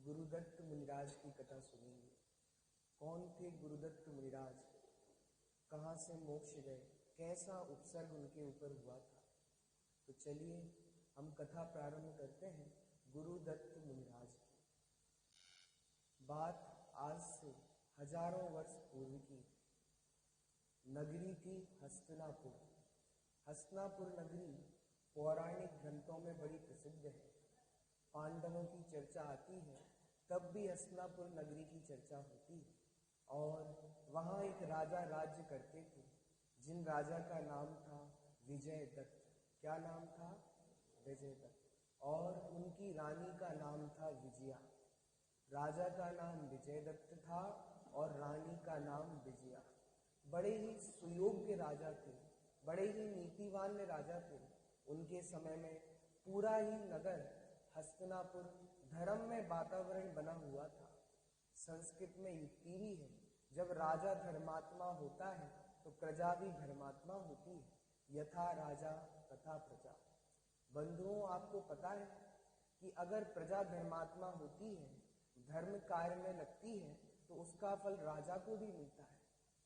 गुरुदत्त मुनिराज की कथा सुनेंगे। कौन थे गुरुदत्त मुनिराज, कहाँ से मोक्ष गए, कैसा उपसर्ग उनके ऊपर हुआ था। तो चलिए हम कथा प्रारंभ करते हैं गुरुदत्त मुनिराज की। बात आज से हजारों वर्ष पूर्व की। नगरी थी हस्तिनापुर। हस्तिनापुर नगरी पौराणिक ग्रंथों में बड़ी प्रसिद्ध है। पांडवों की चर्चा आती है तब भी हस्तिनापुर नगरी की चर्चा होती है। और वहाँ एक राजा राज्य करते थे, जिन राजा का नाम था विजयदत्त। क्या नाम था? विजयदत्त। और उनकी रानी का नाम था विजया। राजा का नाम विजयदत्त था और रानी का नाम विजया। बड़े ही सुयोग्य राजा थे, बड़े ही नीतिवान राजा थे। उनके समय में पूरा ही नगर हस्तिनापुर धर्म में वातावरण बना हुआ था। संस्कृत में युक्ति भी है, जब राजा धर्मात्मा होता है तो प्रजा भी धर्मात्मा होती है। यथा राजा तथा प्रजा। बंधुओं, आपको पता है कि अगर प्रजा धर्मात्मा होती है, धर्म कार्य में लगती है, तो उसका फल राजा को भी मिलता है।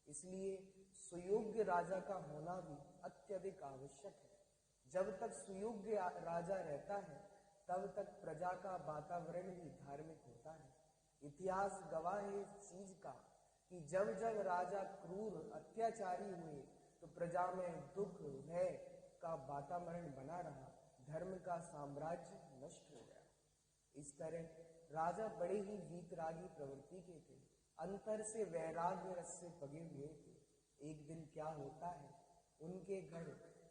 इसलिए सुयोग्य राजा का होना भी अत्यधिक आवश्यक है। जब तक सुयोग्य राजा रहता है तब तक प्रजा का वातावरण भी धार्मिक होता है। इतिहास गवाह है इस चीज का कि जब जब राजा क्रूर अत्याचारी हुए तो प्रजा में दुख भय का वातावरण बना रहा, धर्म का साम्राज्य नष्ट हो गया। इस तरह राजा बड़े ही वीतरागी प्रवृत्ति के थे, अंतर से वैराग्य रस से पगे हुए थे। एक दिन क्या होता है, उनके घर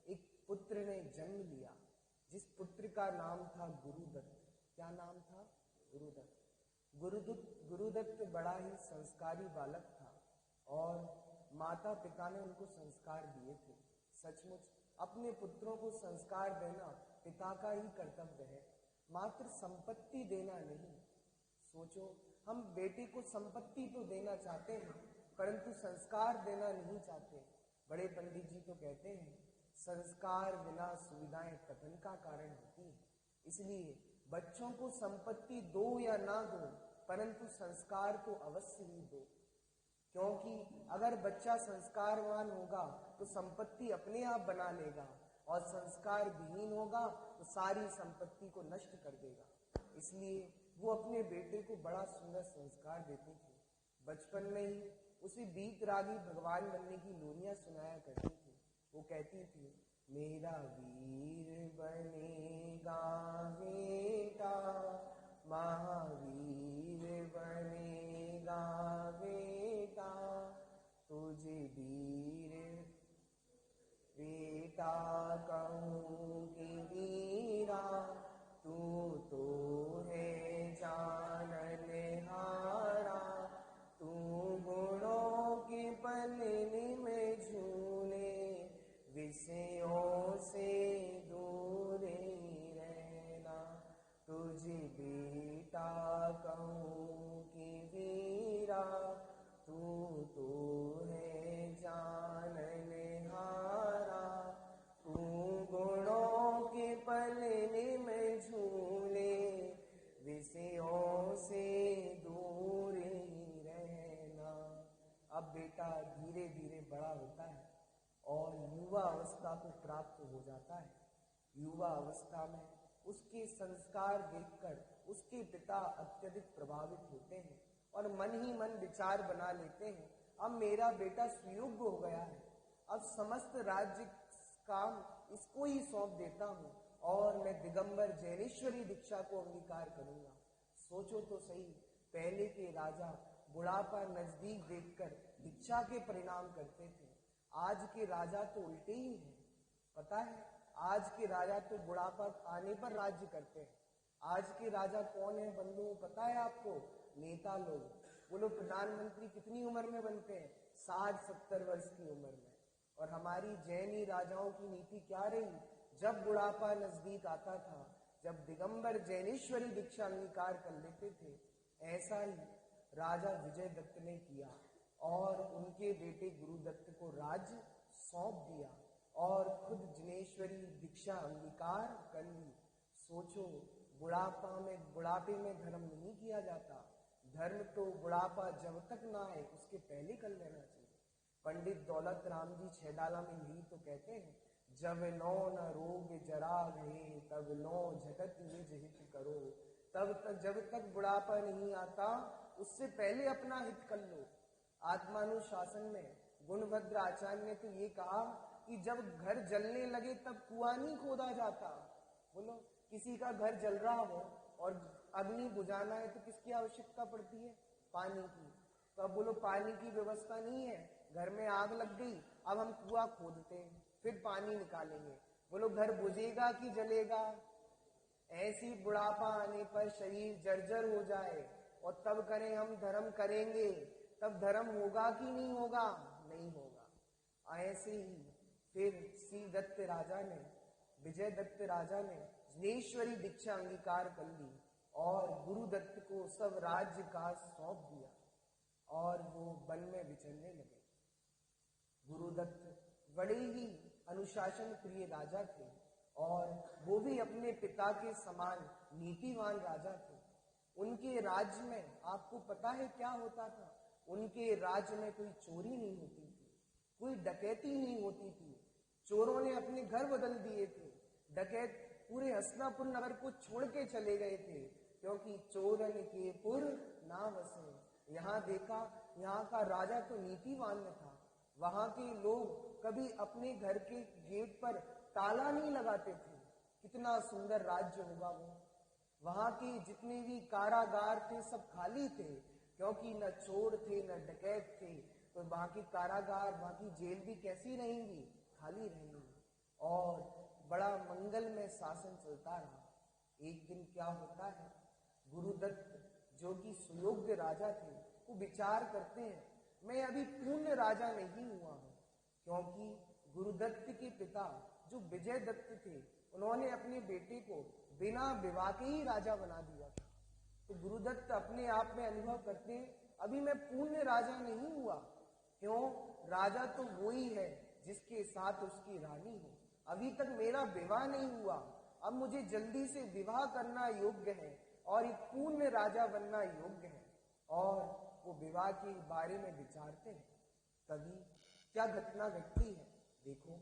एक पुत्र ने जन्म लिया, जिस पुत्र का नाम था गुरुदत्त। क्या नाम था? गुरुदत्त। गुरुदत्त बड़ा ही संस्कारी बालक था और माता पिता ने उनको संस्कार दिए थे। सचमुच अपने पुत्रों को संस्कार देना पिता का ही कर्तव्य है, मात्र संपत्ति देना नहीं। सोचो, हम बेटे को संपत्ति तो देना चाहते हैं परंतु संस्कार देना नहीं चाहते। बड़े पंडित जी तो कहते हैं, संस्कार बिना सुविधाएं पतन का कारण होती है। इसलिए बच्चों को संपत्ति दो या ना दो, परंतु संस्कार तो अवश्य ही दो। क्योंकि अगर बच्चा संस्कारवान होगा तो संपत्ति अपने आप बना लेगा, और संस्कार विहीन होगा तो सारी संपत्ति को नष्ट कर देगा। इसलिए वो अपने बेटे को बड़ा सुंदर संस्कार देते थे। बचपन में ही उसे वीतरागी भगवान बनने की लोरियां सुनाया करती थी। वो कहती थी, मेरा वीर बनेगा बेटा, महावीर बनेगा बेटा, तुझे वीर बेटा कहूँगी वीरा, तू तो है जाननहारा, तू गुणों के पलने में झूले, विषयों से दूर ही रहना, तुझे बेटा कहूँ कि वीरा, तू तो है जाननहारा, तू गुणों के पलने में झूले, विषयों से दूर ही रहना। अब बेटा धीरे धीरे बड़ा होता है और युवा अवस्था को प्राप्त हो जाता है। युवा अवस्था में उसके संस्कार देखकर उसके पिता अत्यधिक प्रभावित होते हैं और मन ही मन विचार बना लेते हैं, अब मेरा बेटा सुयोग्य हो गया है, अब समस्त राज्य काम इसको ही सौंप देता हूँ और मैं दिगंबर जैनेश्वरी दीक्षा को अंगीकार करूंगा। सोचो तो सही, पहले के राजा बुढ़ापा नजदीक देखकर दीक्षा के परिणाम करते थे। आज के राजा तो उल्टे ही हैं। पता है, आज के राजा तो बुढ़ापा आने पर राज्य करते हैं। आज के राजा कौन है बंधुओं, पता है आपको? नेता लोग। वो लोग प्रधानमंत्री कितनी उम्र में बनते हैं? 60-70 वर्ष की उम्र में। और हमारी जैनी राजाओं की नीति क्या रही? जब बुढ़ापा नजदीक आता था, जब दिगंबर जैनेश्वरी दीक्षा अंगीकार कर लेते थे। ऐसा ही राजा विजयदत्त ने किया और उनके बेटे गुरुदत्त को राज्य सौंप दिया और खुद जैनेश्वरी दीक्षा अंगीकार कर ली। सोचो, बुढ़ापे में धर्म नहीं किया जाता। धर्म तो बुढ़ापा जब तक ना आए उसके पहले कर लेना चाहिए। पंडित दौलत राम जी छैडाला में यही तो कहते हैं, जब नो न रोग जरा गए तब नो जगत निज हित करो। तब तक जब तक बुढ़ापा नहीं आता उससे पहले अपना हित कर लो। आत्मानुशासन में गुणभद्र आचार्य ने तो ये कहा कि जब घर जलने लगे तब कुआं नहीं खोदा जाता। बोलो, किसी का घर जल रहा हो और अग्नि बुझाना है तो किसकी आवश्यकता पड़ती है? पानी की। तो अब बोलो पानी की व्यवस्था नहीं है, घर में आग लग गई, अब हम कुआं खोदते हैं फिर पानी निकालेंगे। बोलो घर बुझेगा कि जलेगा? ऐसी बुढ़ापा आने पर शरीर जर्जर हो जाए और तब करें हम धर्म करेंगे, तब धर्म होगा कि नहीं होगा? नहीं होगा। ऐसे ही फिर श्री दत्त राजा ने, विजय दत्त राजा ने जिनेश्वरी दीक्षा अंगीकार कर ली और गुरुदत्त को सब राज्य का सौंप दिया और वो वन में विचरने लगे। गुरुदत्त बड़े ही अनुशासन प्रिय राजा थे और वो भी अपने पिता के समान नीतिवान राजा थे। उनके राज्य में आपको पता है क्या होता था? उनके राज्य में कोई चोरी नहीं होती थी, कोई डकैती नहीं होती थी। चोरों ने अपने घर बदल दिए थे, डकैत पूरे हस्तिनापुर नगर को छोड़ के चले गए थे, क्योंकि चोरन के पुर ना बसे। यहाँ देखा, यहाँ का राजा तो नीतिवान था। वहां के लोग कभी अपने घर के गेट पर ताला नहीं लगाते थे। कितना सुंदर राज्य होगा वो। वहां के जितने भी कारागार थे सब खाली थे, क्योंकि न चोर थे न डकैत थे। तो वहां की कारागार, वहां की जेल भी कैसी रहेंगी? खाली रहेंगी। और बड़ा मंगलमय शासन चलता रहा। एक दिन क्या होता है, गुरुदत्त जो कि सुयोग्य राजा थे, वो विचार करते हैं मैं अभी पूर्ण राजा नहीं हुआ हूं, क्योंकि गुरुदत्त के पिता जो विजय दत्त थे, उन्होंने अपने बेटे को बिना विवाह के ही राजा बना दिया था। तो गुरुदत्त अपने आप में अनुभव करते हैं अभी मैं पूर्ण राजा नहीं हुआ। क्यों? राजा तो वो ही है जिसके साथ उसकी रानी हो। अभी तक मेरा विवाह नहीं हुआ, अब मुझे जल्दी से विवाह करना योग्य है और एक पूर्ण राजा बनना योग्य है। और वो विवाह के बारे में विचारते हैं। तभी क्या घटना घटती है देखो।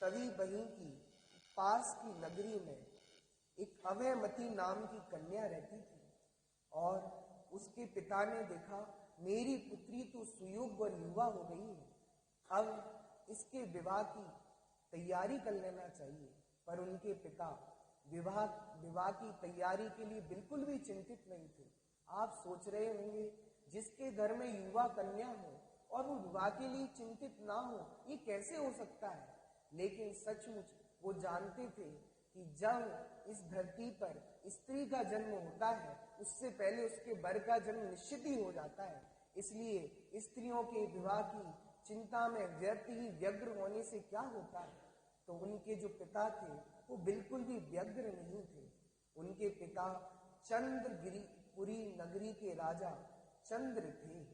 तभी वहीं की पास की नगरी में एक अभयमती नाम की कन्या रहती थी और उसके पिता ने देखा मेरी पुत्री तो सुयोग्य और युवा हो गई है, अब इसके विवाह की तैयारी कर लेना चाहिए। पर उनके पिता विवाह की तैयारी के लिए बिल्कुल भी चिंतित नहीं थे। आप सोच रहे होंगे जिसके घर में युवा कन्या हो और वो विवाह के लिए चिंतित ना हो, ये कैसे हो सकता है? लेकिन सचमुच वो जानते थे कि जब इस धरती पर स्त्री का जन्म होता है उससे पहले उसके वर का जन्म निश्चित ही हो जाता है। इसलिए स्त्रियों के विवाह की चिंता में व्यर्थ ही व्यग्र होने से क्या होता है। तो उनके जो पिता थे वो बिल्कुल भी व्यग्र नहीं थे। उनके पिता चंद्रगिरिपुरी नगरी के राजा चंद्र थे,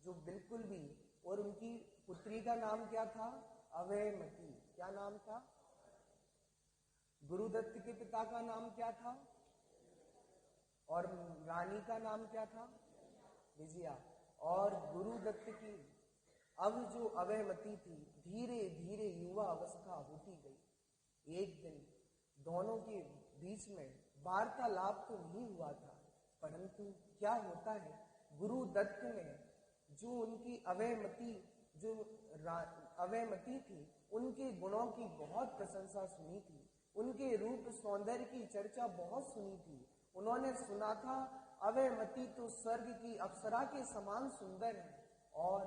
जो बिल्कुल भी, और उनकी पुत्री का नाम क्या था? अभयमती। क्या नाम था? गुरुदत्त के पिता का नाम क्या था? और रानी का नाम क्या था? विजया। और गुरुदत्त की अब जो अभयमती थी धीरे धीरे युवा अवस्था होती गई। एक दिन दोनों के बीच में वार्तालाप तो नहीं हुआ था, परंतु क्या होता है, गुरुदत्त ने जो उनकी अभयमती थी उनके गुणों की बहुत प्रशंसा सुनी थी, उनके रूप सौंदर्य की चर्चा बहुत सुनी थी। उन्होंने सुना था अभयमती तो स्वर्ग की अप्सरा के समान सुंदर है। और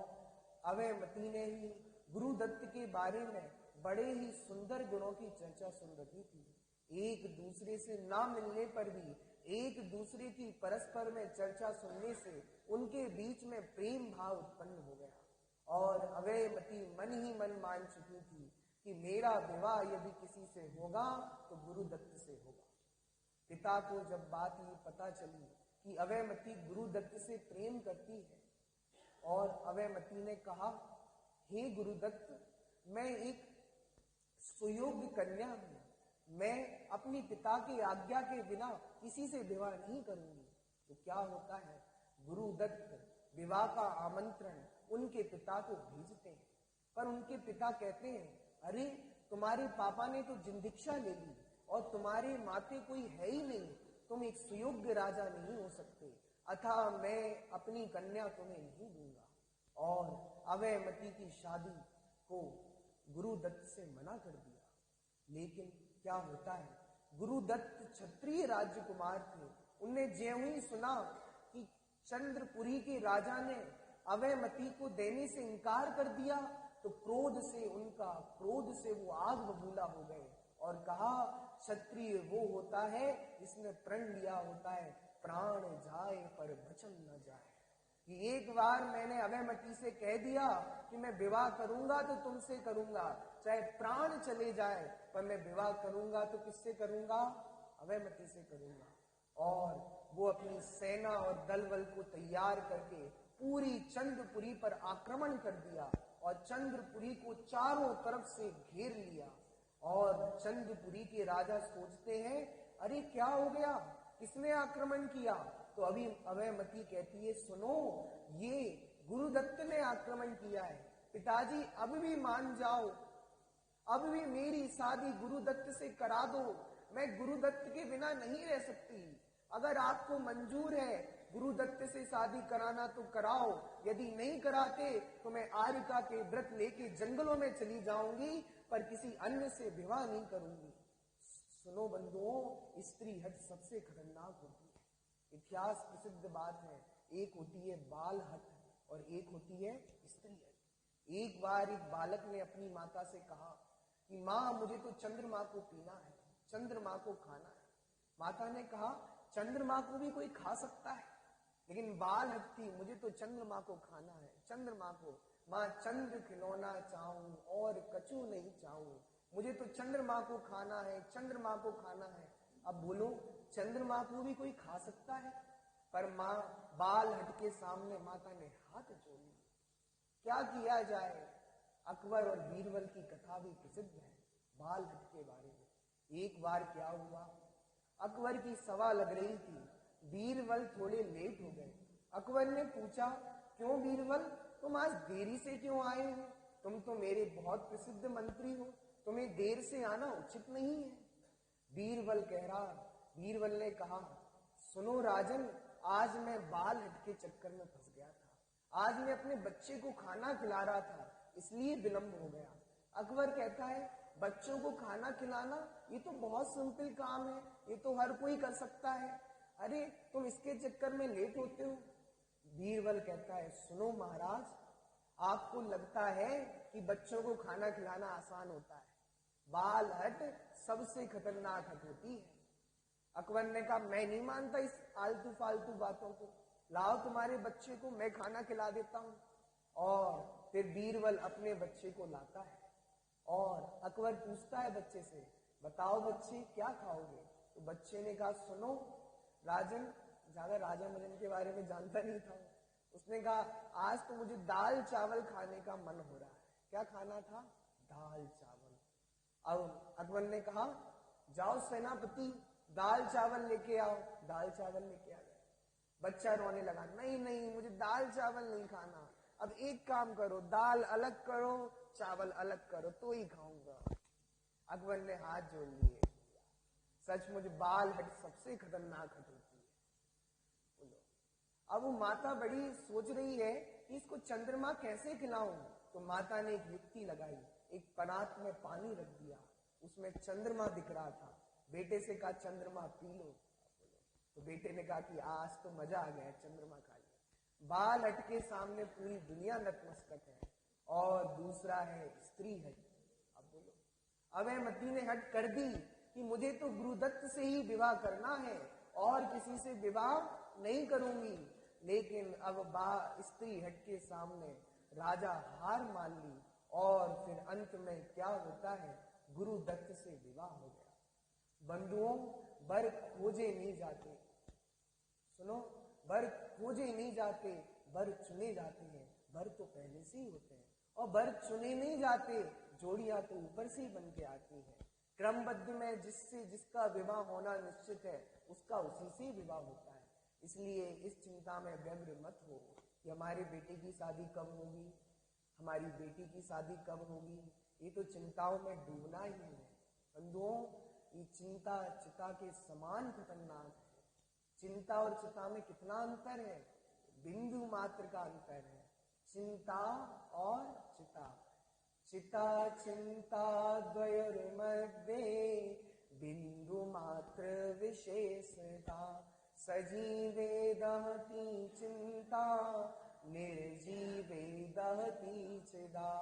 अभयमती ने ही गुरुदत्त के बारे में बड़े ही सुंदर गुणों की चर्चा सुन रखी थी। एक दूसरे से ना मिलने पर भी एक दूसरे की परस्पर में चर्चा सुनने से उनके बीच में प्रेम भाव उत्पन्न हो गया। और अभयमती मन ही मन मान चुकी थी कि मेरा विवाह यदि किसी से होगा तो गुरुदत्त से होगा। पिता को जब बात ये पता चली कि अभयमती गुरुदत्त से प्रेम करती है, और अभयमती ने कहा, हे गुरुदत्त, मैं एक सुयोग्य कन्या हूं, मैं अपनी पिता की आज्ञा के बिना किसी से विवाह नहीं करूंगी। तो क्या होता है, गुरुदत्त विवाह का आमंत्रण उनके पिता को भेजते हैं, पर उनके पिता कहते हैं, अरे तुम्हारे पापा ने तो जिंदीक्षा ले ली और तुम्हारे माते कोई है ही नहीं, तुम एक सुयोग्य राजा नहीं हो सकते, अतः मैं अपनी कन्या तुम्हें नहीं दूंगा। और अवयमती की शादी को गुरुदत्त से मना कर दिया। लेकिन क्या होता है, गुरुदत्त क्षत्रिय राजकुमार थे। उनने ज्यों ही सुना कि चंद्रपुरी के राजा ने अवयमती को देने से इनकार कर दिया, तो क्रोध से वो आग बबूला हो गए और कहा, क्षत्रिय वो होता है जिसने प्रण लिया होता है, प्राण जाए पर वचन न जाए। कि एक बार मैंने अवयमती से कह दिया कि मैं विवाह करूंगा तो तुमसे करूंगा, चाहे प्राण चले जाए, पर मैं विवाह करूंगा तो किससे करूंगा, अवयमती से करूंगा। और वो अपनी सेना और दल बल को तैयार करके पूरी चंद्रपुरी पर आक्रमण कर दिया और चंद्रपुरी को चारों तरफ से घेर लिया। और चंद्रपुरी के राजा सोचते हैं, अरे क्या हो गया, किसने आक्रमण किया? तो अभी अवयमती कहती है, सुनो, ये गुरुदत्त ने आक्रमण किया है। पिताजी अब भी मान जाओ, अब भी मेरी शादी गुरुदत्त से करा दो, मैं गुरुदत्त के बिना नहीं रह सकती। अगर आपको मंजूर है गुरुदत्त से शादी कराना तो कराओ, यदि नहीं कराते तो मैं आर्यका के व्रत लेके जंगलों में चली जाऊंगी, पर किसी अन्य से विवाह नहीं करूंगी। सुनो बंधुओं, स्त्री हट सबसे खतरनाक होती है। इतिहास प्रसिद्ध बात है, एक होती है बाल हट और एक होती है स्त्री हट। एक बार एक बालक ने अपनी माता से कहा कि माँ, मुझे तो चंद्रमा को पीना है, चंद्रमा को खाना है। माता ने कहा, चंद्रमा को भी कोई खा सकता है, लेकिन बाल हट थी, मुझे तो चंद्रमा को खाना है, चंद्रमा को। माँ, चंद्र खिलौना चाहूं और कछु नहीं चाहूं, मुझे तो चंद्रमा को खाना है, चंद्रमा को खाना है। अब बोलो, चंद्रमा को भी कोई खा सकता है? पर माँ, बाल हट के सामने माता ने हाथ जोड़ लिए। क्या किया जाए? अकबर और बीरबल की कथा भी प्रसिद्ध है बाल हट के बारे में। एक बार क्या हुआ, अकबर की सभा लग रही थी, बीरबल थोड़े लेट हो गए। अकबर ने पूछा, क्यों बीरबल, तुम आज देरी से क्यों आए हो? तुम तो मेरे बहुत प्रसिद्ध मंत्री हो, तुम्हें देर से आना उचित नहीं है। बीरबल ने कहा, सुनो राजन, आज मैं बाल हट के चक्कर में फंस गया था। आज मैं अपने बच्चे को खाना खिला रहा था, इसलिए विलंब हो गया। अकबर कहता है, बच्चों को खाना खिलाना ये तो बहुत सिंपल काम है, ये तो हर कोई कर सकता है, अरे तुम इसके चक्कर में लेट होते हो। बीरबल कहता है, सुनो महाराज, आपको लगता है कि बच्चों को खाना खिलाना आसान होता है, बाल हट सबसे खतरनाक हट होती है। अकबर ने कहा, मैं नहीं मानता इस आलतू फालतू बातों को, लाओ तुम्हारे बच्चे को, मैं खाना खिला देता हूं। और फिर बीरबल अपने बच्चे को लाता है और अकबर पूछता है बच्चे से, बताओ बच्चे क्या खाओगे? तो बच्चे ने कहा, सुनो राजन, ज्यादा राजा मदन के बारे में जानता नहीं था, उसने कहा, आज तो मुझे दाल चावल खाने का मन हो रहा है। क्या खाना था? दाल चावल। अब अकबर ने कहा, जाओ सेनापति, दाल चावल लेके आओ। दाल चावल लेके आ गए। बच्चा रोने लगा, नहीं नहीं, मुझे दाल चावल नहीं खाना, अब एक काम करो, दाल अलग करो, चावल अलग करो, तो ही खाऊंगा। अकबर ने हाथ जोड़ लिए। सचमुच बाल हट सबसे खतरनाक हट होती है। बोलो, अब वो माता बड़ी सोच रही है कि इसको चंद्रमा कैसे खिलाऊं। तो माता ने एक युक्ति लगाई, एक परात में पानी रख दिया, उसमें चंद्रमा दिख रहा था। बेटे से कहा, चंद्रमा पी लो। तो बेटे ने कहा कि आज तो मजा आ गया, चंद्रमा खा लिया। बाल हट के सामने पूरी दुनिया नतमस्तक है। और दूसरा है स्त्री हट। अब बोलो, अवयमती ने हट कर दी कि मुझे तो गुरुदत्त से ही विवाह करना है और किसी से विवाह नहीं करूंगी। लेकिन अब स्त्री हट के सामने राजा हार मान ली और फिर अंत में क्या होता है, गुरुदत्त से विवाह हो गया। बंधुओं, वर खोजे नहीं जाते, सुनो, वर खोजे नहीं जाते, वर चुने जाते हैं। वर तो पहले से ही होते हैं, और वर चुने नहीं जाते, जोड़ियां तो ऊपर से ही बन के आती है। क्रमबद्ध में जिससे जिसका विवाह होना निश्चित है उसका उसी से विवाह होता है। इसलिए इस चिंता में व्यग्र मत हो कि हमारे बेटे की शादी कब होगी, हमारी बेटी की शादी कब होगी। ये तो चिंताओं में डूबना ही है। बंधुओं, ये चिंता चिता के समान खतरनाक है। चिंता और चिता में कितना अंतर है? बिंदु मात्र का अंतर है। चिंता और चिता, चिता चिंता द्वयोर्मध्ये बिंदु मात्र विशेषता, सजीवे दहती चिंता निर्जीवे दहती चिदा।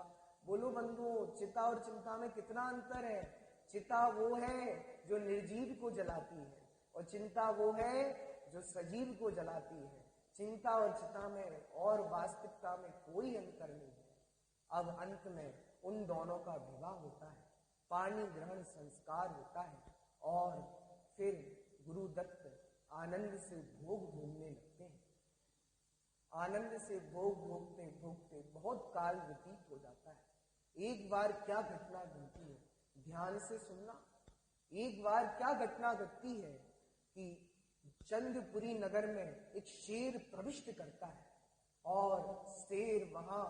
बोलो बंधुओं, चिता और चिंता में कितना अंतर है? चिता वो है जो निर्जीव को जलाती है और चिंता वो है जो सजीव को जलाती है। चिंता और चिता में और वास्तविकता में कोई अंतर नहीं है। अब अंत में उन दोनों का विवाह होता है, पाणी ग्रहण संस्कार होता है और फिर गुरुदत्त आनंद से भोग भोगने लगते हैं। आनंद से भोग भोगते भोगते बहुत काल व्यतीत हो जाता है। एक बार क्या घटना घटती है, ध्यान से सुनना। एक बार क्या घटना घटती है कि चंद्रपुरी नगर में एक शेर प्रविष्ट करता है और शेर वहां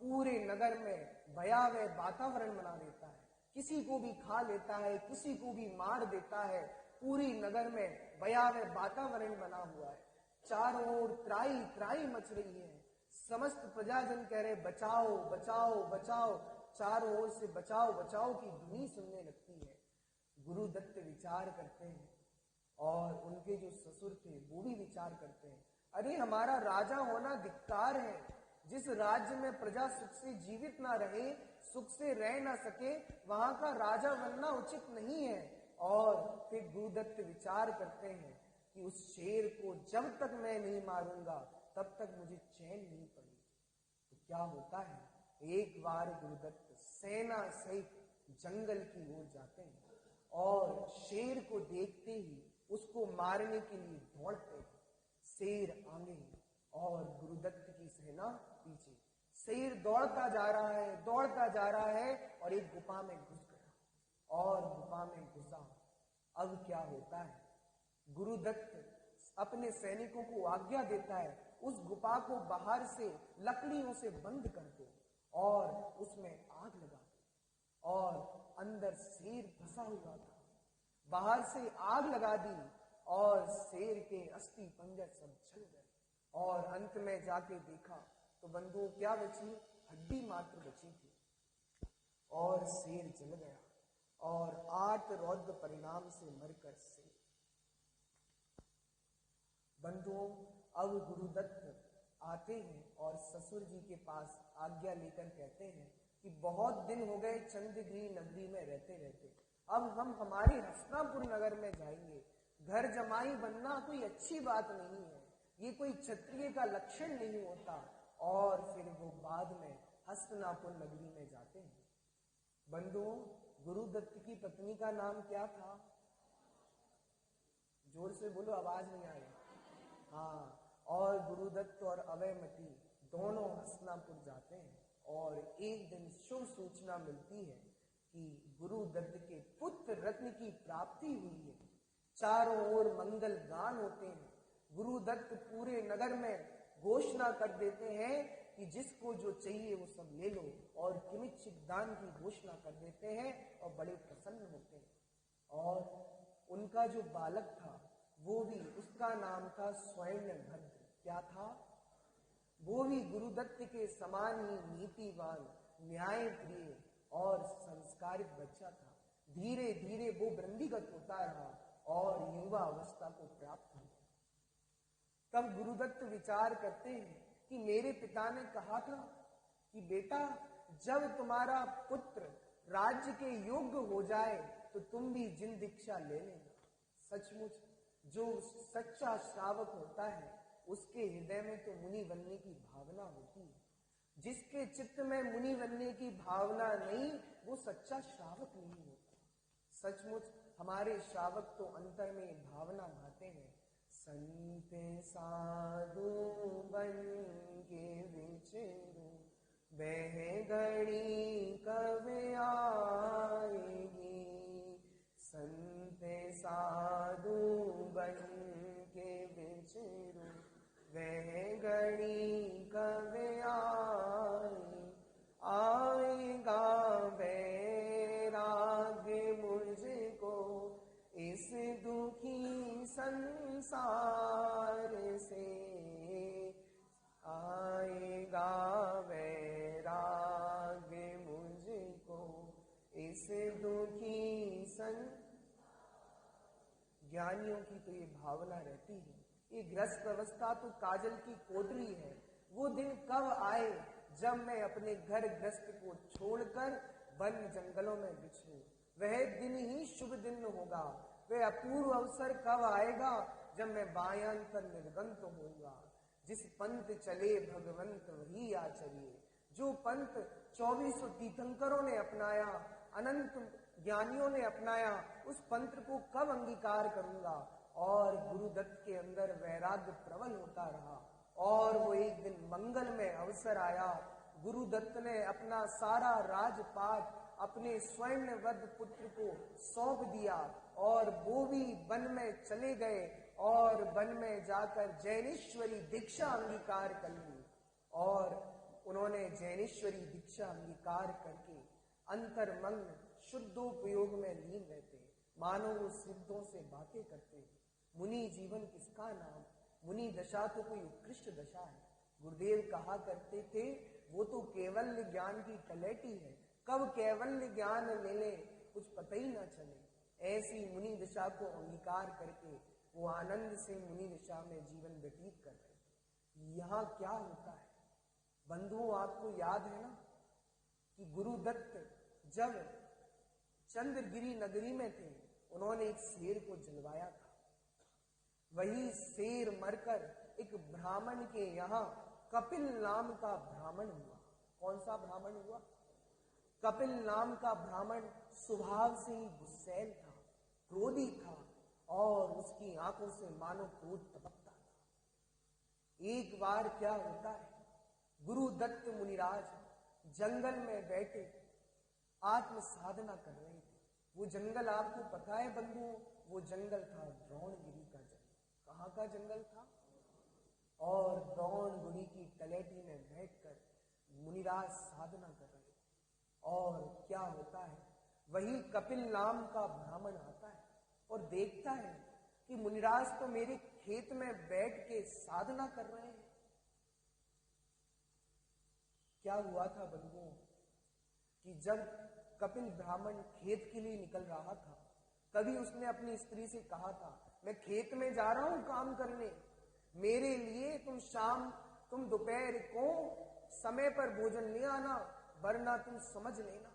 पूरे नगर में भयावह वातावरण बना देता है। किसी को भी खा लेता है, किसी को भी मार देता है। पूरी नगर में भयावह वातावरण बना हुआ है। चारों ओर त्राही त्राही मच रही है। समस्त प्रजाजन कह रहे बचाओ बचाओ बचाओ। चारों ओर से बचाओ बचाओ की ध्वनि सुनने लगती है। गुरुदत्त विचार करते हैं और उनके जो ससुर थे वो भी विचार करते हैं, अरे हमारा राजा होना धिक्कार है। जिस राज्य में प्रजा सुख से जीवित ना रहे, सुख से रह ना सके, वहां का राजा बनना उचित नहीं है। और फिर गुरुदत्त विचार करते हैं कि उस शेर को जब तक मैं नहीं मारूंगा तब तक मुझे चैन नहीं पड़ेगी। तो क्या होता है, एक बार गुरुदत्त सेना सहित जंगल की ओर जाते हैं और शेर को देखते ही उसको मारने के लिए दौड़ते हैं। शेर आगे और गुरुदत्त की सेना पीछे। शेर दौड़ता जा रहा है, दौड़ता जा रहा है और एक गुफा में घुस गया और गुफा में घुसा। अब क्या होता है, गुरुदत्त अपने सैनिकों को आज्ञा देता है उस गुफा को बाहर से लकड़ियों से बंद कर दो और उसमें आग लगा दो। और अंदर शेर फंसा हुआ था, बाहर से आग लगा दी और शेर के अस्थि पंजर सब जल गए। और अंत में जाके देखा तो बंधुओं क्या बची, हड्डी मात्र बची थी और शेर जल गया और 8 रौद्र परिणाम से मरकर शेर। बंधुओं, अब गुरुदत्त आते हैं और ससुर जी के पास आज्ञा लेकर कहते हैं कि बहुत दिन हो गए चंद्रगिरी नगरी में रहते रहते, अब हम हमारे हस्तिनापुर नगर में जाएंगे। घर जमाई बनना कोई अच्छी बात नहीं है, ये कोई क्षत्रिय का लक्षण नहीं होता। और फिर वो बाद में हस्तिनापुर नगरी में जाते हैं। बंधुओं, गुरुदत्त की पत्नी का नाम क्या था? जोर से बोलो, आवाज नहीं आ रही। हाँ, और गुरुदत्त और अवयमती दोनों हस्तिनापुर जाते हैं और एक दिन शुभ सूचना मिलती है कि गुरुदत्त के पुत्र रत्न की प्राप्ति हुई है। चारों ओर मंगल गान होते हैं। गुरुदत्त पूरे नगर में घोषणा कर देते हैं कि जिसको जो चाहिए वो सब ले लो और किमिच्छित दान की घोषणा कर देते हैं और बड़े प्रसन्न होते हैं। और उनका जो बालक था वो भी, उसका नाम था स्वर्णभद्र। क्या था? वो भी गुरुदत्त के समान ही नीतिवान, न्यायप्रिय और संस्कारित बच्चा था। धीरे धीरे वो वृद्धिगत होता रहा और युवा अवस्था को प्राप्त हुआ। तब गुरुदत्त विचार करते हैं कि मेरे पिता ने कहा था कि बेटा, जब तुम्हारा पुत्र राज्य के योग्य हो जाए तो तुम भी जिन दीक्षा ले लेना। सचमुच जो सच्चा श्रावक होता है उसके हृदय में तो मुनि बनने की भावना होती है। जिसके चित्त में मुनि बनने की भावना नहीं, वो सच्चा श्रावक नहीं होता। सचमुच हमारे श्रावक तो अंतर में भावना भाते हैं, संत साधु बन के विचरू, वह घड़ी कब आएगी, संत साधु बन के विचरू, वह घड़ी कब आएगा वैराग्य मुझको इस दुखी संसार से, आएगा वैराग्य मुझको इस दुखी ज्ञानियों की तो ये भावना रहती है। ये गृहस्थ अवस्था तो काजल की कोठरी है। वो दिन कब आए जब मैं अपने घर गृहस्थ को छोड़कर वन जंगलों में बिछूं, वह दिन ही शुभ दिन होगा। वह अपूर्व अवसर कब आएगा जब मैं बायान पर निर्गंत होऊंगा। जिस पंथ चले भगवंत वही आचरिए। जो पंथ 2400 तीर्थंकरों ने अपनाया, अनंत ज्ञानियों ने अपनाया, उस पंथ को कब अंगीकार करूंगा। और गुरुदत्त के अंदर वैराग्य प्रबल होता रहा और वो एक दिन मंगल में अवसर आया। गुरुदत्त ने अपना सारा राजपाट अपने स्वर्णवध पुत्र को सौंप दिया और वो भी वन में चले गए और वन में जाकर जैनेश्वरी दीक्षा अंगीकार कर ली। और उन्होंने जैनेश्वरी दीक्षा अंगीकार करके अंतर्मग्न शुद्धोपयोग में लीन रहते, मानो वो सिद्धों से बातें करते। मुनि जीवन किसका नाम, मुनि दशा तो कोई उत्कृष्ट दशा है। गुरुदेव कहा करते थे वो तो केवल ज्ञान की तलैटी है, कब केवल ज्ञान ले ले कुछ पता ही ना चले। ऐसी मुनि दशा को अंगीकार करके वो आनंद से मुनि दशा में जीवन व्यतीत कर रहे। यहाँ क्या होता है बंधुओं, आपको याद है ना कि गुरुदत्त जब चंद्रगिरी नगरी में थे, उन्होंने एक शेर को जलवाया था। वही शेर मरकर एक ब्राह्मण के यहाँ कपिल नाम का ब्राह्मण हुआ। कौन सा ब्राह्मण हुआ? कपिल नाम का ब्राह्मण स्वभाव से ही गुस्सैल था, क्रोधी था और उसकी आंखों से मानो क्रोध टपकता था। एक बार क्या होता है, गुरुदत्त मुनिराज जंगल में बैठे आत्म साधना कर रहे थे। वो जंगल आपको पता है बंधुओं, वो जंगल था द्रोणगिरी का जंगल। कहाँ का जंगल था? और द्रोणगिरी की तलेटी में बैठकर मुनिराज साधना कर रहे थे। और क्या होता है, वही कपिल नाम का ब्राह्मण आता है और देखता है कि मुनिराज तो मेरे खेत में बैठ के साधना कर रहे हैं। क्या हुआ था बंधुओं कि जब कपिल ब्राह्मण खेत के लिए निकल रहा था, कभी उसने अपनी स्त्री से कहा था, मैं खेत में जा रहा हूं काम करने, मेरे लिए तुम दोपहर को समय पर भोजन ले आना, वरना तुम समझ लेना।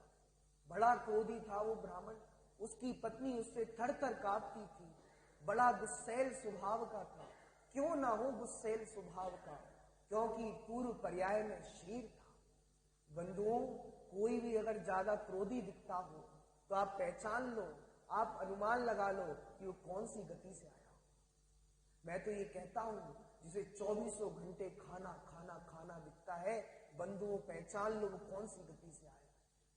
बड़ा क्रोधी था वो ब्राह्मण, उसकी पत्नी उससे थर थर कांपती थी, बड़ा गुस्सैल स्वभाव का था। क्यों ना हो गुस्सैल स्वभाव का, क्योंकि पूर्व पर्याय में शेर था। बंधुओं, कोई भी अगर ज्यादा क्रोधी दिखता हो तो आप पहचान लो, आप अनुमान लगा लो कि वो कौन सी गति से आया। मैं तो ये कहता हूं, जिसे 2400 घंटे खाना खाना खाना दिखता है, बंधुओं पहचान लो वो कौन सी गति से आया।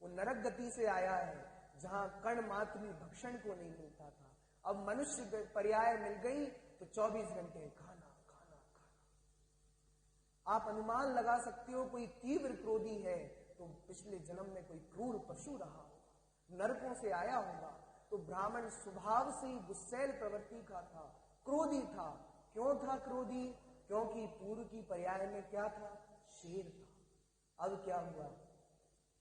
वो नरक गति से आया है, जहां कण मात्र भी भक्षण को नहीं मिलता था। अब मनुष्य पर्याय मिल गई तो 24 घंटे खाना खाना खाना। आप अनुमान लगा सकते हो, कोई तीव्र क्रोधी है तो पिछले जन्म में कोई क्रूर पशु रहा होगा, नरकों से आया होगा। तो ब्राह्मण स्वभाव से ही गुस्सैल प्रवृत्ति का था, क्रोधी था। क्यों था क्रोधी? क्योंकि पूर्व की पर्याय में क्या था? शेर था। अब क्या हुआ,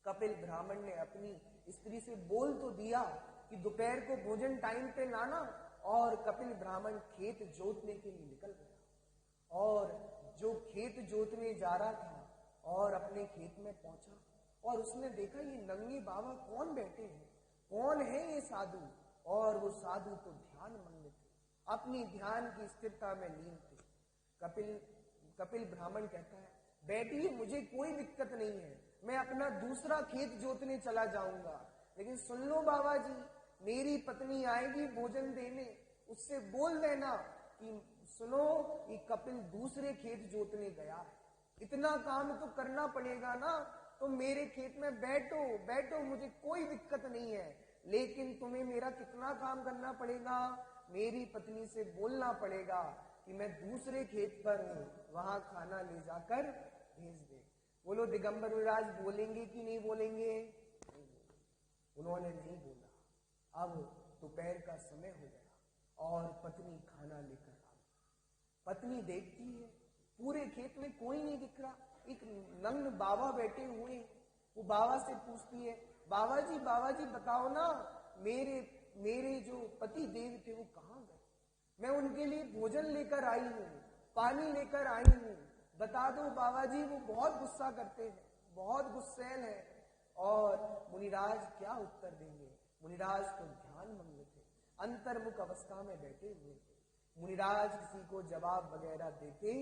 कपिल ब्राह्मण ने अपनी स्त्री से बोल तो दिया कि दोपहर को भोजन टाइम पे लाना, और कपिल ब्राह्मण खेत जोतने के लिए निकल गया। और जो खेत जोतने जा रहा था और अपने खेत में पहुंचा और उसने देखा ये नंगे बाबा कौन बैठे हैं, कौन है ये साधु। और वो साधु तो ध्यान मग्न थे, अपनी ध्यान की स्थिरता में लीन थे। कपिल ब्राह्मण कहता है, बैठिए, मुझे कोई दिक्कत नहीं है, मैं अपना दूसरा खेत जोतने चला जाऊंगा। लेकिन सुन लो बाबा जी, मेरी पत्नी आएगी भोजन देने, उससे बोल देना कि सुनो, ये कपिल दूसरे खेत जोतने गया है, इतना काम तो करना पड़ेगा ना, तो मेरे खेत में बैठो, मुझे कोई दिक्कत नहीं है, लेकिन तुम्हें मेरा कितना काम करना पड़ेगा, मेरी पत्नी से बोलना पड़ेगा कि मैं दूसरे खेत पर हूं, वहां खाना ले जाकर भेज दे। बोलो दिगंबर मुनिराज बोलेंगे कि नहीं बोलेंगे? उन्होंने नहीं बोला। अब दोपहर का समय हो गया और पत्नी खाना लेकर आ गई। पत्नी देखती है पूरे खेत में कोई नहीं दिख रहा, एक नग्न बाबा बैठे हुए। वो बाबा से पूछती है, बाबा जी बताओ ना, मेरे जो पति देव थे वो कहाँ गए? मैं उनके लिए भोजन लेकर आई हूँ, पानी लेकर आई हूँ, बता दो बाबा जी। वो बहुत गुस्सा करते हैं, बहुत गुस्सैल है। और मुनिराज क्या उत्तर देंगे? मुनिराज तो ध्यान मग्न थे, अंतर्मुख अवस्था में बैठे हुए थे। मुनिराज किसी को जवाब वगैरह देते।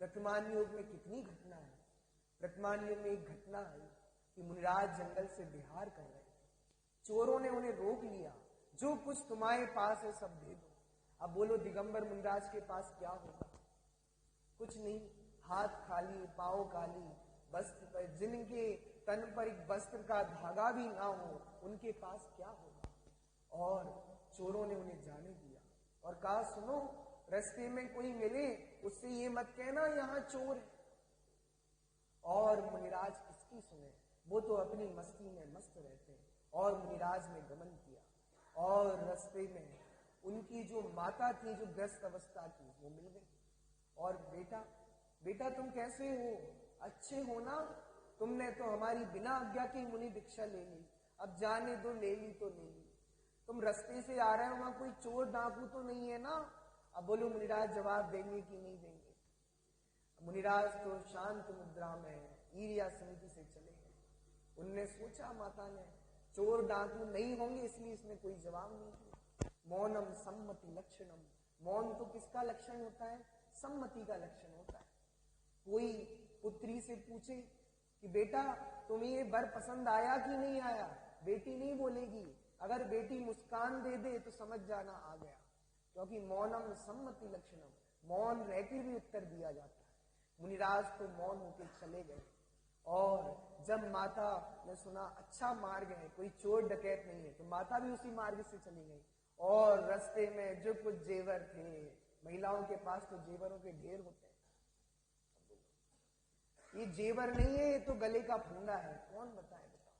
वर्तमान युग में कितनी घटना है। वर्तमान युग में एक घटना है कि मुनिराज जंगल से विहार कर रहे थे, चोरों ने उन्हें रोक लिया। जो कुछ तुम्हारे पास है सब दे दो। अब बोलो दिगंबर मुनिराज के पास क्या होगा? कुछ नहीं, हाथ खाली, पांव खाली, वस्त्र पर, जिनके तन पर एक वस्त्र का धागा भी ना हो, उनके पास क्या होगा? और चोरों ने उन्हें जाने दिया और कहा, सुनो, रास्ते में कोई मिले उससे ये मत कहना यहाँ चोर है। और मुनिराज किसकी सुने, वो तो अपनी मस्ती में मस्त रहते हैं। और मुनिराज ने गमन किया और रास्ते में उनकी जो माता थी, जो ग्रस्त अवस्था की, वो मिल गई। और बेटा तुम कैसे हो? अच्छे हो ना? तुमने तो हमारी बिना आज्ञा की मुनि भिक्षा ले ली, अब जाने दो, ले ली तो ले ली। तुम रास्ते से आ रहे हो, वहां कोई चोर डाकू तो नहीं है ना? अब बोलो मुनिराज जवाब देंगे कि नहीं देंगे? मुनिराज तो शांत मुद्रा में ईर्ष्या समिति से चले गए। उनने सोचा, माता ने, चोर डाकू नहीं होंगे, इसलिए इसने कोई जवाब नहीं दिया। मौनम सम्मति लक्षणम। मौन तो किसका लक्षण होता है? सम्मति का लक्षण होता है। कोई पुत्री से पूछे कि बेटा तुम्हें ये वर पसंद आया कि नहीं आया, बेटी नहीं बोलेगी। अगर बेटी मुस्कान दे दे तो समझ जाना आ गया, क्योंकि मौनम सम्मति लक्षणम, मौन रहकर भी उत्तर दिया जाता है। मुनिराज तो मौन होकर चले गए। और जब माता ने सुना अच्छा मार्ग है, कोई चोर डकैत नहीं है, तो माता भी उसी मार्ग से चली गई। और रास्ते में जो कुछ जेवर थे, महिलाओं के पास तो जेवरों के ढेर होते हैं, ये जेवर नहीं है, ये तो गले का फंदा है। कौन बताए? बताओ,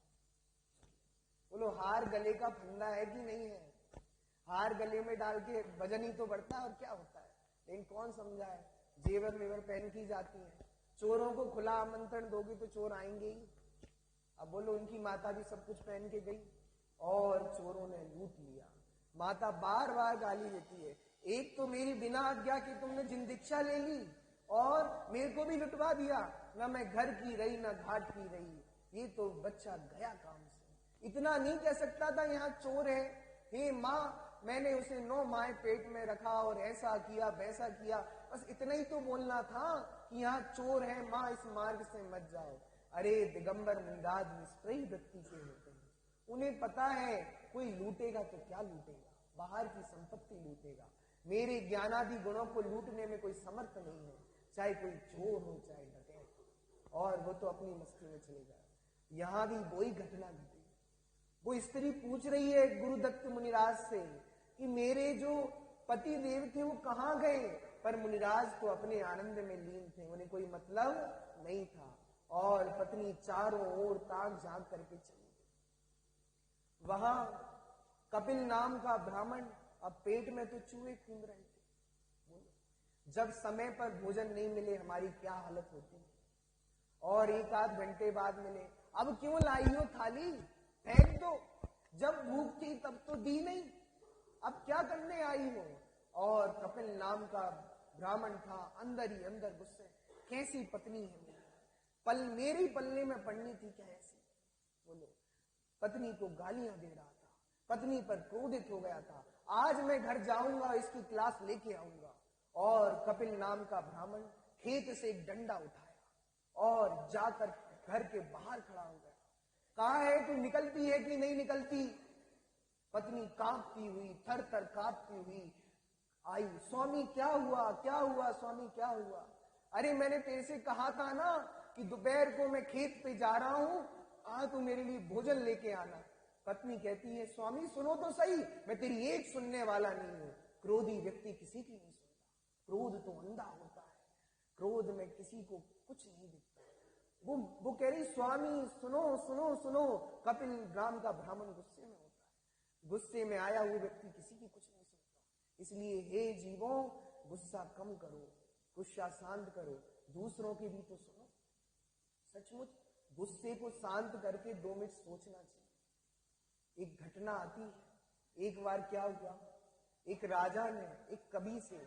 बोलो हार गले का फंदा है कि नहीं है? हार गले में डाल के वजन ही तो बढ़ता है, और क्या होता है? लेकिन कौन समझाए? जेवर मेवर पहन की जाती है। चोरों को खुला आमंत्रण दोगे तो चोर आएंगे ही। अब बोलो उनकी माता भी सब कुछ पहन के गई और चोरों ने लूट लिया। माता बार बार गाली देती है, एक तो मेरी बिना आज्ञा की तुमने जिन दीक्षा ले ली और मेरे को भी लुटवा दिया, न मैं घर की रही न घाट की रही, ये तो बच्चा गया काम से। इतना नहीं कह सकता था यहाँ चोर है? हे माँ, मैंने उसे 9 माह पेट में रखा और ऐसा किया वैसा किया, बस इतना ही तो बोलना था कि यहाँ चोर है, माँ इस मार्ग से मत जाओ। अरे दिगंबर मुनिराज निष्प्रय वृत्ति के होते हैं, उन्हें पता है कोई लूटेगा तो क्या लूटेगा, बाहर की संपत्ति लूटेगा, मेरे ज्ञानादि गुणों को लूटने में कोई समर्थ नहीं है, चाहे कोई चोर हो चाहे डकैत हो। और वो तो अपनी मस्ती में चले जाए। यहां भी वही घटना घटी। वो स्त्री पूछ रही है गुरुदत्त मुनिराज से कि मेरे जो पति देव थे वो कहाँ गए? पर मुनिराज तो अपने आनंद में लीन थे, उन्हें कोई मतलब नहीं था। और पत्नी चारों ओर ताक झांक करके चली गई। वहां कपिल नाम का ब्राह्मण, अब पेट में तो चूहे घूम रहे थे। बोलो, जब समय पर भोजन नहीं मिले हमारी क्या हालत होती है, और 1-8 घंटे बाद मिले, अब क्यों लाई हो थाली, फेंक दो, जब भूख थी तब तो दी नहीं, अब क्या करने आई हो? और कपिल नाम का ब्राह्मण था, अंदर ही अंदर गुस्से, कैसी पत्नी है मेरी, मेरी पल्ले में पड़नी थी क्या ऐसी? बोलो, पत्नी को गालियां दे रहा था, पत्नी पर क्रोधित हो गया था। आज मैं घर जाऊंगा, इसकी क्लास लेके आऊंगा। और कपिल नाम का ब्राह्मण खेत से एक डंडा उठाया और जाकर घर के बाहर खड़ा हो गया। कहा है तू निकलती है कि नहीं निकलती? पत्नी कांपती हुई, थर थर कांपती हुई आई। स्वामी क्या हुआ, क्या हुआ स्वामी, क्या हुआ? अरे मैंने तेरे से कहा था ना कि दोपहर को मैं खेत पे जा रहा हूं, तू मेरे लिए भोजन लेके आना। पत्नी कहती है, स्वामी सुनो तो सही, मैं तेरी एक सुनने वाला नहीं हूं। क्रोधी व्यक्ति किसी की नहीं सुनता, क्रोध तो अंधा होता है, क्रोध में किसी को कुछ नहीं दिखता। वो कह रही, स्वामी सुनो सुनो सुनो। कपिल ग्राम का ब्राह्मण गुस्से में होता है, गुस्से में आया हुआ व्यक्ति किसी की कुछ नहीं सुनता। इसलिए हे जीवों, गुस्सा कम करो, गुस्सा शांत करो, दूसरों की भी तो सुनो। सचमुच गुस्से को शांत करके 2 मिनट सोचना चाहिए। एक घटना आती है, एक बार क्या हुआ, एक राजा ने एक कवि से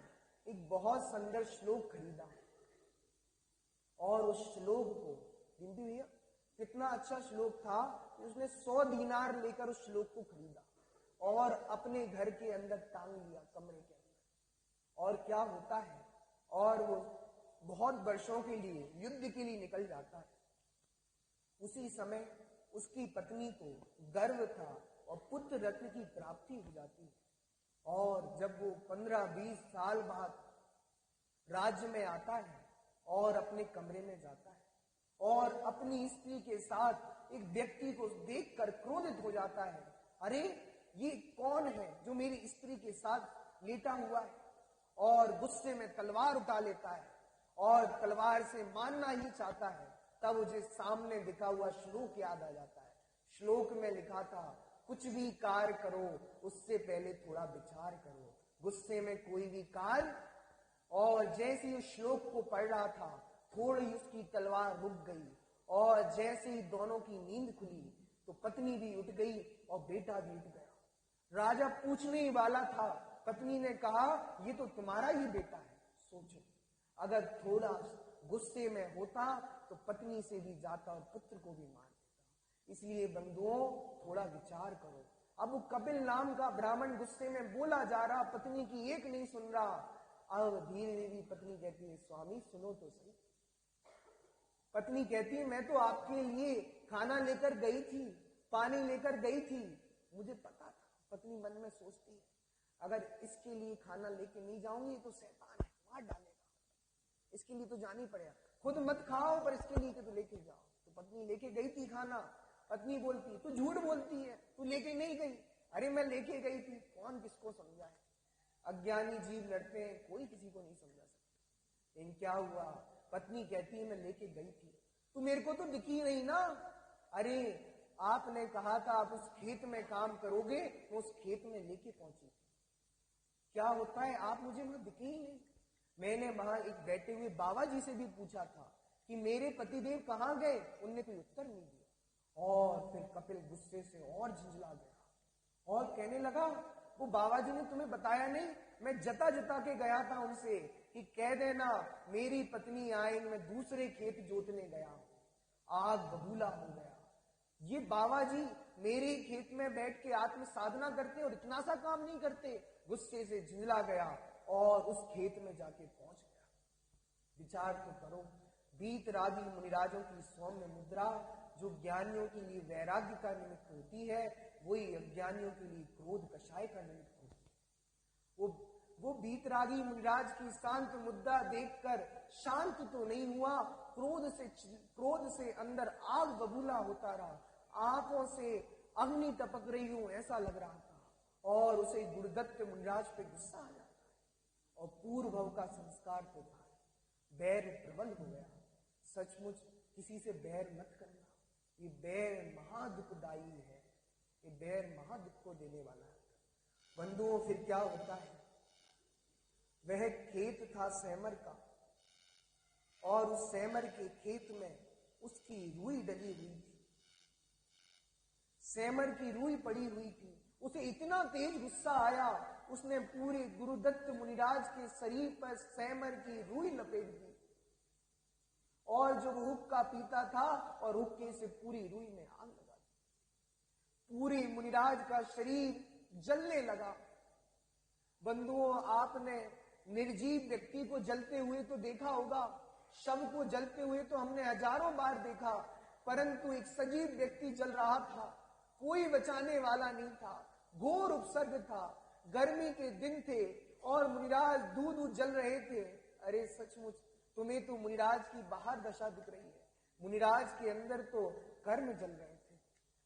एक बहुत सुंदर श्लोक खरीदा और उस श्लोक को, हिंदी भैया कितना अच्छा श्लोक था, उसने 100 दीनार लेकर उस श्लोक को खरीदा और अपने घर के अंदर टांग लिया, कमरे के अंदर। और क्या होता है, और वो बहुत वर्षों के लिए युद्ध के लिए निकल जाता है। उसी समय उसकी पत्नी को गर्व था और पुत्र रत्न की प्राप्ति हो जाती है। और जब वो 15-20 साल बाद राज्य में आता है और अपने कमरे में जाता है और अपनी स्त्री के साथ एक व्यक्ति को देखकर क्रोधित हो जाता है, अरे ये कौन है जो मेरी स्त्री के साथ लेटा हुआ है, और गुस्से में तलवार उठा लेता है और तलवार से मारना ही चाहता है। तब मुझे सामने दिखा हुआ श्लोक याद आ जाता है। श्लोक में लिखा था, कुछ भी कार्य करो उससे पहले थोड़ा विचार करो, गुस्से में कोई भी कार्य। और जैसे ही उस श्लोक को पढ़ रहा था, थोड़ी उसकी तलवार रुक गई और जैसे ही दोनों की नींद खुली तो पत्नी भी उठ गई और बेटा भी उठ गया। राजा पूछने ही वाला था, पत्नी ने कहा, ये तो तुम्हारा ही बेटा है। सोचो, अगर थोड़ा गुस्से में होता तो पत्नी से भी जाता और पुत्र को भी मार देता। इसलिए बंधुओं, थोड़ा विचार करो। अब कपिल नाम का ब्राह्मण गुस्से में बोला जा रहा, पत्नी की एक नहीं सुन रहा। अब धीरे धीरे पत्नी कहती है, स्वामी सुनो तो सही। पत्नी कहती है, मैं तो आपके लिए खाना लेकर गई थी, पानी लेकर गई थी, मुझे पता था। पत्नी मन में सोचती है, अगर इसके लिए खाना लेके नहीं जाऊंगी तो शैतान है, मार डालेगा, इसके लिए तो जाना ही पड़ेगा। खुद मत खाओ पर इसके लिए तो लेके जाओ। तो पत्नी लेके गई थी खाना। पत्नी बोलती, तू झूठ बोलती है, तू लेके नहीं गई। अरे मैं लेके गई थी, कौन किसको समझाए। अज्ञानी जीव लड़ते हैं, कोई किसी को नहीं समझा सकता। लेकिन क्या हुआ, पत्नी कहती है, मैं लेके गई थी, तू मेरे को तो दिखी नहीं ना। अरे आपने कहा था आप उस खेत में काम करोगे, तो उस खेत में लेके पहुंची थी। क्या होता है, आप मुझे वहां दिखे ही नहीं। मैंने वहां एक बैठे हुए बाबा जी से भी पूछा था कि मेरे पतिदेव कहाँ गए, उनने कोई उत्तर नहीं दिया। और फिर कपिल गुस्से से और झिझला गया और कहने लगा, वो बाबा जी ने तुम्हें बताया नहीं, मैं जता जता के गया था उनसे कि कह देना मेरी पत्नी आएंगे, मैं दूसरे खेत जोतने गया, आग बबूला हो गया। ये बाबा जी मेरे खेत में बैठ के आत्म साधना करते और इतना सा काम नहीं करते। गुस्से से झिझला गया और उस खेत में जाके पहुंच गया। विचार तो करो, वीतरागी मुनिराजों की सौम्य मुद्रा जो ज्ञानियों के लिए वैराग्य का निमित्त होती है, वही अज्ञानियों के लिए क्रोध कषाय का निमित्त होती है। वो वीतरागी मुनिराज की शांत मुद्रा देखकर शांत तो नहीं हुआ, क्रोध से अंदर आग बबूला होता रहा, आंखों से अग्नि टपक रही हो ऐसा लग रहा था। और उसे गुरुदत्त मुनिराज पे गुस्सा आ जाता है और पूर्व भव का संस्कार तो था, बैर प्रबल हो गया। सचमुच किसी से बैर मत करना, ये बैर महादुखदायी है, ये बैर महादुख को देने वाला है। बंधुओं, फिर क्या होता है, वह खेत था सैमर का और उस सैमर के खेत में उसकी रूई डली हुई थी, सैमर की रूई पड़ी हुई थी। उसे इतना तेज गुस्सा आया, उसने पूरे गुरुदत्त मुनिराज के शरीर पर सैमर की रूई लपेट दी और जो हुक्का पीता था और हुक्के से पूरी रूई में आग लगा दी। पूरे मुनिराज का शरीर जलने लगा। बंधुओं, आपने निर्जीव व्यक्ति को जलते हुए तो देखा होगा, शव को जलते हुए तो हमने हजारों बार देखा, परंतु एक सजीव व्यक्ति जल रहा था, कोई बचाने वाला नहीं था, घोर उपसर्ग था, गर्मी के दिन थे और मुनिराज दूध जल रहे थे। अरे सचमुच तुम्हें तो मुनिराज की बाहर दशा दिख रही है, मुनिराज के अंदर तो कर्म जल रहे थे।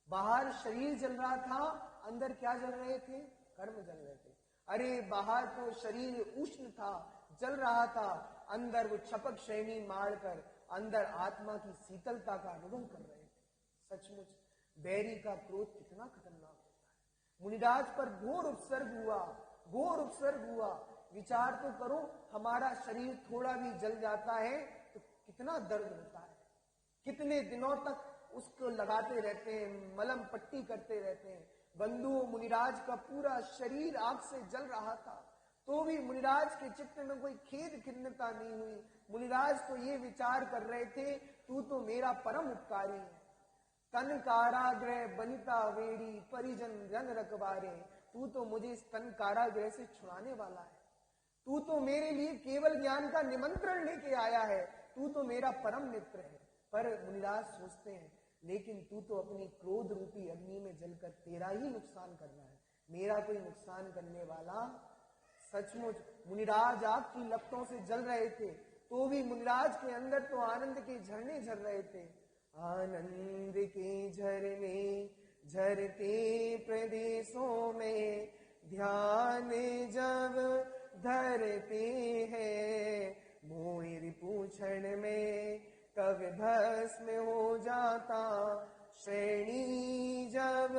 बाहर शरीर जल रहा था, अंदर क्या जल रहे थे? कर्म जल रहे थे। अरे बाहर तो शरीर उष्ण था, जल रहा था, अंदर वो छपक शैनी मारकर अंदर आत्मा की शीतलता का अनुभव कर रहे थे। सचमुच बैरी का क्रोध कितना खतरनाक होता है। मुनिराज पर घोर उपसर्ग हुआ, घोर उपसर्ग हुआ। विचार तो करो, हमारा शरीर थोड़ा भी जल जाता है तो कितना दर्द होता है, कितने दिनों तक उसको लगाते रहते हैं, मलम पट्टी करते रहते हैं। बंधुओं, मुनिराज का पूरा शरीर आग से जल रहा था, तो भी मुनिराज के चित्त में कोई खेद खिन्नता नहीं हुई। मुनिराज तो ये विचार कर रहे थे, तू तो मेरा परम उपकारी है। तन कारागृह बनिता वेड़ी परिजन जन रखवारे, तू तो मुझे इस तन कारागृह से छुड़ाने वाला है। तू तो मेरे लिए केवल ज्ञान का निमंत्रण लेके आया है, तू तो मेरा परम मित्र है। पर मुनिराज सोचते हैं, लेकिन तू तो अपनी क्रोध रूपी अग्नि में जलकर तेरा ही नुकसान कर रहा है, मेरा कोई नुकसान करने वाला। सचमुच मुनिराज आग की लपटों से जल रहे थे, तो भी मुनिराज के अंदर तो आनंद के झरने झर रहे थे। आनंद के झरने झरते प्रदेशों में ध्यान जब धरते हैं, मोर पूछण में कब भस्म हो जाता, श्रेणी जब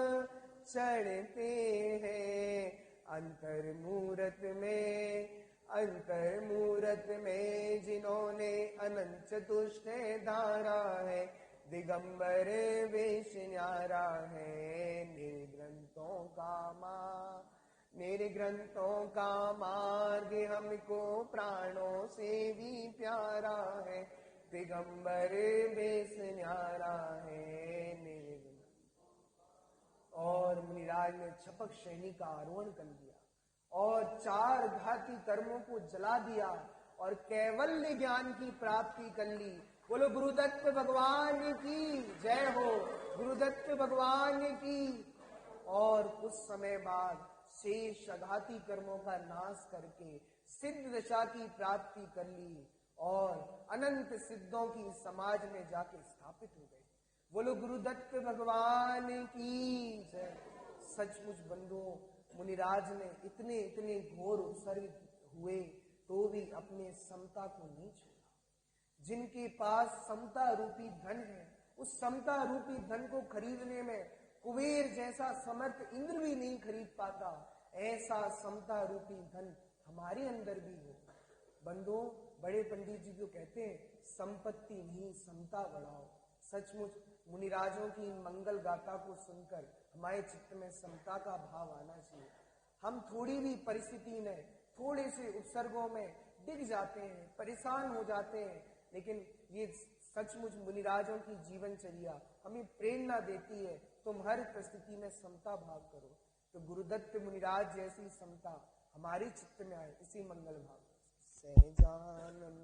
चढ़ते हैं। अंतर मूरत में जिन्होंने अनंत चतुष्ट धारा है, दिगंबर वेश न्यारा है। मेरे ग्रंथों का मार्ग हमको प्राणों से भी प्यारा है, दिगंबर वेश न्यारा है मेरे। और मुनिराज ने छपक श्रेणी का आरोहण कर दिया और 4 घाती कर्मों को जला दिया और कैवल्य ज्ञान की प्राप्ति कर ली। बोलो गुरुदत्त भगवान की जय हो, गुरुदत्त भगवान की। और कुछ समय बाद शेष अघाती कर्मों का नाश करके सिद्ध दशा की प्राप्ति कर ली और अनंत सिद्धों की समाज में जाके स्थापित हो गए। बोलो गुरुदत्त भगवान की जय। सचमुच बंधुओं, मुनिराज ने इतने घोर उत्सर्ग हुए तो भी अपने समता को नहीं छोड़ा। जिनके पास समता रूपी धन है, उस समता रूपी धन को खरीदने में कुबेर जैसा समर्थ इंद्र भी नहीं खरीद पाता, ऐसा समता रूपी धन हमारे अंदर भी हो। बंधुओं, बड़े पंडित जी जो कहते हैं, संपत्ति नहीं समता बढ़ाओ। सचमुच मुनिराजों की मंगल गाथा को सुनकर हमारे चित्त में समता का भाव आना चाहिए। हम थोड़ी भी परिस्थिति में, थोड़े से उपसर्गों में डिग जाते हैं, परेशान हो जाते हैं, लेकिन ये सचमुच मुनिराजों की जीवनचर्या हमें प्रेरणा देती है, तुम हर परिस्थिति में समता भाव करो। तो गुरुदत्त मुनिराज जैसी समता हमारे चित्त में आए, इसी मंगल भाव। सहजानंद